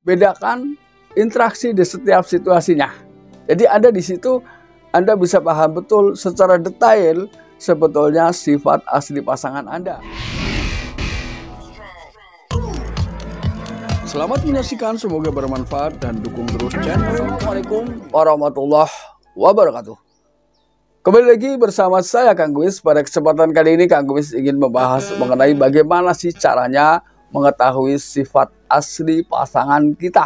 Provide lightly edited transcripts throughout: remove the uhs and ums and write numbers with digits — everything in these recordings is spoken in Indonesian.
bedakan interaksi di setiap situasinya. Jadi Anda di situ Anda bisa paham betul secara detail sebetulnya sifat asli pasangan Anda. Selamat menyaksikan, semoga bermanfaat dan dukung terus channel. Assalamualaikum warahmatullahi wabarakatuh. Kembali lagi bersama saya Kang Guis. Pada kesempatan kali ini Kang Guis ingin membahas mengenai bagaimana sih caranya mengetahui sifat asli pasangan kita.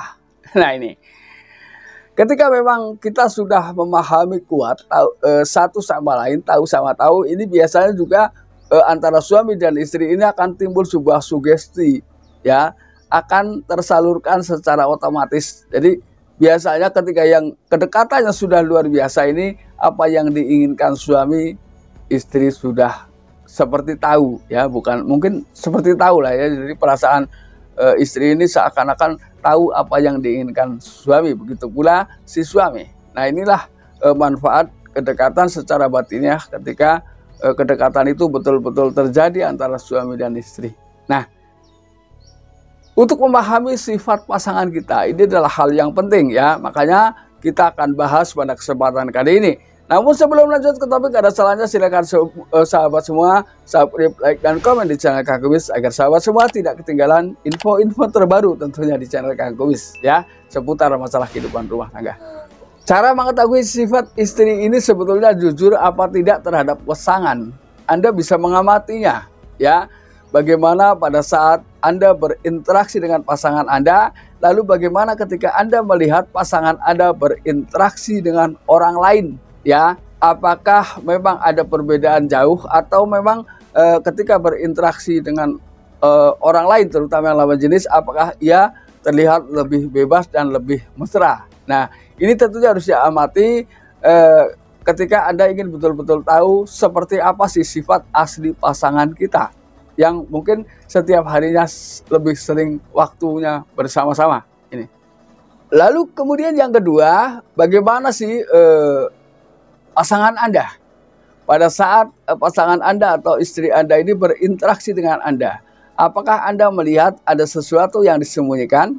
Nah ini, ketika memang kita sudah memahami kuat satu sama lain, tahu sama tahu, ini biasanya juga antara suami dan istri ini akan timbul sebuah sugesti, ya, akan tersalurkan secara otomatis. Jadi biasanya ketika yang kedekatannya sudah luar biasa ini, apa yang diinginkan suami, istri sudah seperti tahu, ya, bukan mungkin seperti tahu lah, ya. Jadi perasaan istri ini seakan-akan tahu apa yang diinginkan suami, begitu pula si suami. Nah inilah manfaat kedekatan secara batiniah ketika kedekatan itu betul-betul terjadi antara suami dan istri. Nah, untuk memahami sifat pasangan kita, ini adalah hal yang penting, ya. Makanya kita akan bahas pada kesempatan kali ini. Namun sebelum lanjut ke topik, ada salahnya silakan sahabat semua subscribe, like, dan komen di channel Kang Guis agar sahabat semua tidak ketinggalan info-info terbaru tentunya di channel Kang Guis, ya, seputar masalah kehidupan rumah tangga. Cara mengetahui sifat istri ini sebetulnya jujur apa tidak terhadap pasangan, Anda bisa mengamatinya, ya. Bagaimana pada saat Anda berinteraksi dengan pasangan Anda, lalu bagaimana ketika Anda melihat pasangan Anda berinteraksi dengan orang lain, ya. Apakah memang ada perbedaan jauh atau memang ketika berinteraksi dengan orang lain, terutama yang lawan jenis, apakah ia terlihat lebih bebas dan lebih mesra. Nah, ini tentunya harus diamati ketika Anda ingin betul-betul tahu seperti apa sih sifat asli pasangan kita, yang mungkin setiap harinya lebih sering waktunya bersama-sama ini. Lalu kemudian yang kedua, bagaimana sih pasangan Anda pada saat pasangan Anda atau istri Anda ini berinteraksi dengan Anda? Apakah Anda melihat ada sesuatu yang disembunyikan?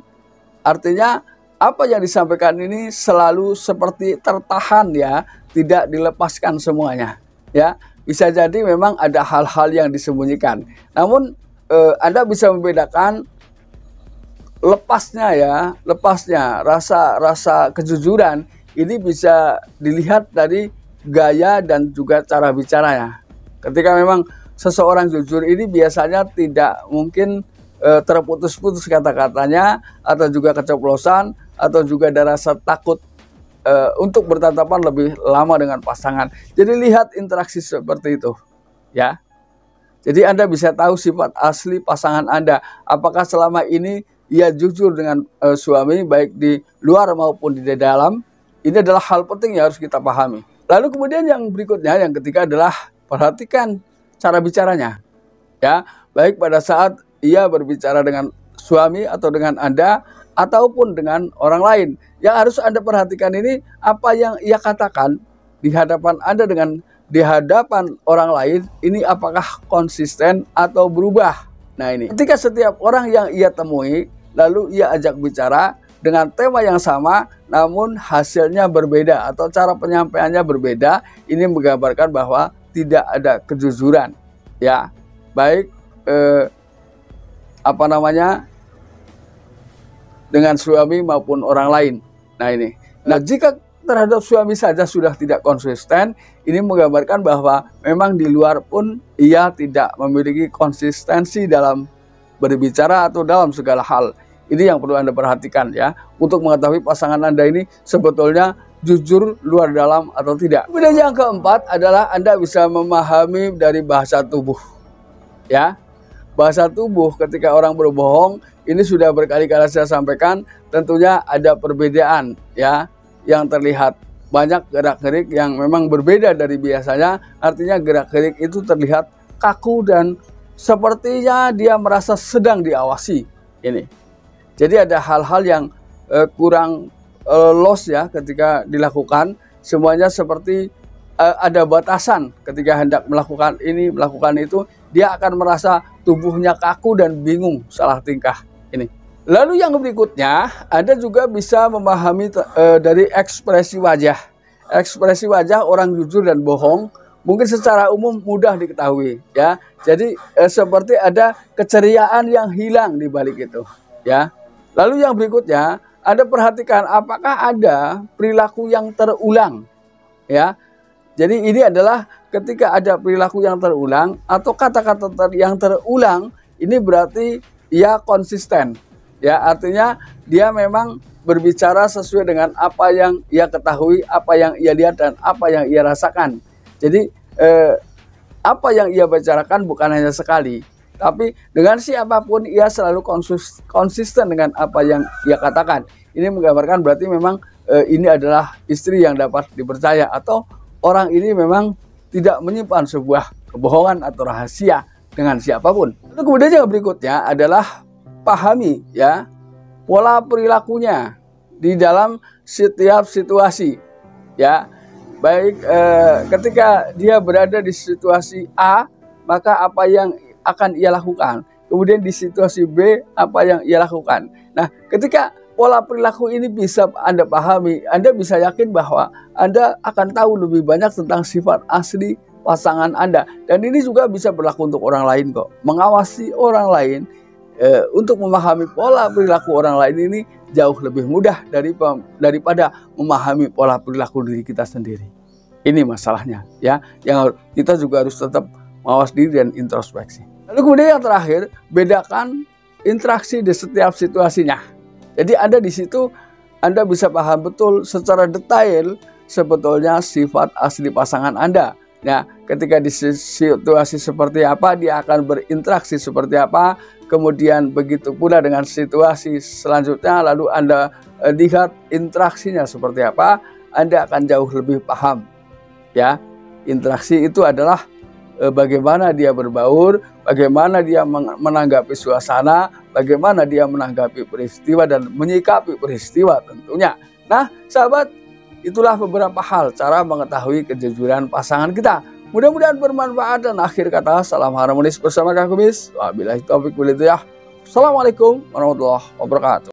Artinya apa yang disampaikan ini selalu seperti tertahan, ya, tidak dilepaskan semuanya, ya. Bisa jadi memang ada hal-hal yang disembunyikan. Namun Anda bisa membedakan lepasnya, ya, lepasnya rasa kejujuran ini bisa dilihat dari gaya dan juga cara bicaranya. Ketika memang seseorang jujur ini biasanya tidak mungkin terputus-putus kata-katanya, atau juga keceplosan, atau juga ada rasa takut untuk bertatapan lebih lama dengan pasangan. Jadi lihat interaksi seperti itu, ya. Jadi Anda bisa tahu sifat asli pasangan Anda. Apakah selama ini ia jujur dengan suami, baik di luar maupun di dalam. Ini adalah hal penting yang harus kita pahami. Lalu kemudian yang berikutnya, yang ketiga adalah perhatikan cara bicaranya, ya. Baik pada saat ia berbicara dengan suami atau dengan Anda, ataupun dengan orang lain. Yang harus Anda perhatikan ini, apa yang ia katakan di hadapan Anda dengan di hadapan orang lain, ini apakah konsisten atau berubah. Nah ini, ketika setiap orang yang ia temui, lalu ia ajak bicara dengan tema yang sama, namun hasilnya berbeda atau cara penyampaiannya berbeda, ini menggambarkan bahwa tidak ada kejujuran, ya. Baik dengan suami maupun orang lain. Nah ini. Nah jika terhadap suami saja sudah tidak konsisten, ini menggambarkan bahwa memang di luar pun ia tidak memiliki konsistensi dalam berbicara atau dalam segala hal. Ini yang perlu Anda perhatikan, ya, untuk mengetahui pasangan Anda ini sebetulnya jujur luar dalam atau tidak. Kemudian yang keempat adalah Anda bisa memahami dari bahasa tubuh, ya. Bahasa tubuh ketika orang berbohong, ini sudah berkali-kali saya sampaikan, tentunya ada perbedaan, ya, yang terlihat. Banyak gerak-gerik yang memang berbeda dari biasanya, artinya gerak-gerik itu terlihat kaku dan sepertinya dia merasa sedang diawasi. Ini. Jadi ada hal-hal yang kurang los, ya, ketika dilakukan. Semuanya seperti ada batasan ketika hendak melakukan ini, melakukan itu, dia akan merasa tubuhnya kaku dan bingung salah tingkah. Ini. Lalu yang berikutnya, Anda juga bisa memahami dari ekspresi wajah. Ekspresi wajah orang jujur dan bohong mungkin secara umum mudah diketahui, ya. Jadi seperti ada keceriaan yang hilang di balik itu, ya. Lalu yang berikutnya, Anda perhatikan apakah ada perilaku yang terulang, ya. Jadi ini adalah ketika ada perilaku yang terulang atau kata-kata yang terulang, ini berarti ia konsisten. Ya, artinya dia memang berbicara sesuai dengan apa yang ia ketahui, apa yang ia lihat, dan apa yang ia rasakan. Jadi apa yang ia bicarakan bukan hanya sekali, tapi dengan siapapun ia selalu konsisten dengan apa yang ia katakan. Ini menggambarkan berarti memang ini adalah istri yang dapat dipercaya, atau orang ini memang tidak menyimpan sebuah kebohongan atau rahasia dengan siapapun. Lalu kemudian yang berikutnya adalah pahami, ya, pola perilakunya di dalam setiap situasi, ya. Baik ketika dia berada di situasi A, maka apa yang akan ia lakukan. Kemudian di situasi B, apa yang ia lakukan. Nah, ketika pola perilaku ini bisa Anda pahami, Anda bisa yakin bahwa Anda akan tahu lebih banyak tentang sifat asli pasangan Anda. Dan ini juga bisa berlaku untuk orang lain kok. Mengawasi orang lain untuk memahami pola perilaku orang lain ini jauh lebih mudah daripada memahami pola perilaku diri kita sendiri. Ini masalahnya, ya. Yang kita juga harus tetap mawas diri dan introspeksi. Lalu kemudian yang terakhir, bedakan interaksi di setiap situasinya. Jadi Anda di situ Anda bisa paham betul secara detail sebetulnya sifat asli pasangan Anda. Nah, ketika di situasi seperti apa dia akan berinteraksi seperti apa, kemudian begitu pula dengan situasi selanjutnya, lalu Anda lihat interaksinya seperti apa, Anda akan jauh lebih paham, ya. Interaksi itu adalah bagaimana dia berbaur, bagaimana dia menanggapi suasana, bagaimana dia menanggapi peristiwa dan menyikapi peristiwa tentunya. Nah, sahabat, itulah beberapa hal cara mengetahui kejujuran pasangan kita. Mudah-mudahan bermanfaat, dan akhir kata salam harmonis bersama Kang Kumis. Wabillahi taufiq wal hidayah. Assalamualaikum warahmatullahi wabarakatuh.